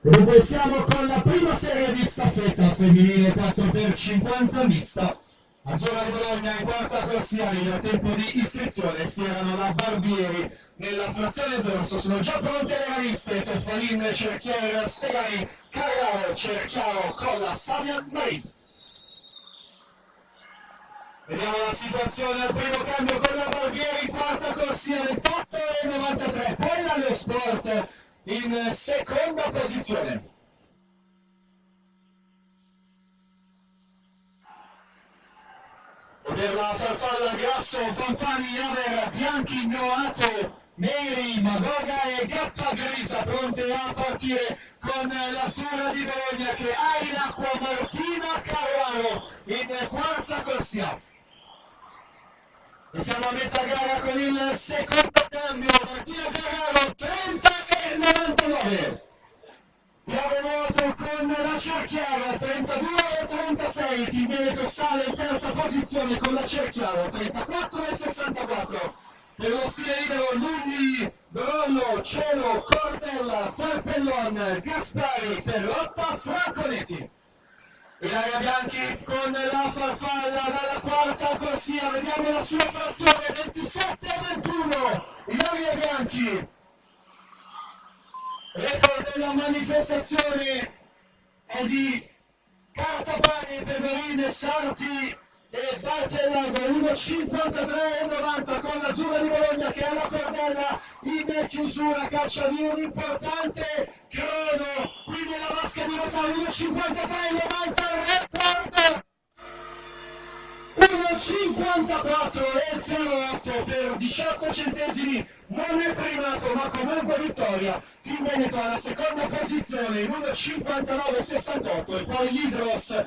Dunque siamo con la prima serie di staffetta femminile 4x50 mista. Azzurra di Bologna in quarta corsia, il tempo di iscrizione schierano la Barbieri nella frazione dorso, sono già pronte le analiste, Toffalin, Cerchiere, Stegani, Carraro, Cerchiaro, Colla, Savia, Marin. Vediamo la situazione al primo cambio con la Barbieri in quarta corsia 28,93, poi dallo Sport in seconda posizione. E per la farfalla Grasso, Fanfani, Aver, Bianchi, Noato, Neri, Magoga e Gatta Grisa pronte a partire con l'Azzurra di Bologna che ha in acqua Martina Carraro in quarta corsia. E siamo a metà gara con il secondo cambio, Martina Carraro 30,99. Piave nuoto con la Cerchiara 32,36, Team Veneto sale in terza posizione con la Cerchiara 34,64. Per lo stile libero Lugli, Brollo, Cielo, Cordella, Zarpellon, Gaspari, Perrotta, Franconetti. Ilaria Bianchi con la farfalla dalla quarta corsia, vediamo la sua frazione 27,21. Ilaria Bianchi. Record della manifestazione è di Cartabani, Peverin, Sarti e Bartellago 1,53,90 con l'Azzurra di Bologna che ha la cordella in chiusura, caccia di un importante crono, quindi la vasca di Rosario 1,53,90 record 1,54,08 per 18 centesimi, non è primato ma comunque vittoria. Team Veneto alla seconda posizione in 1,59,68 e poi l'Hydros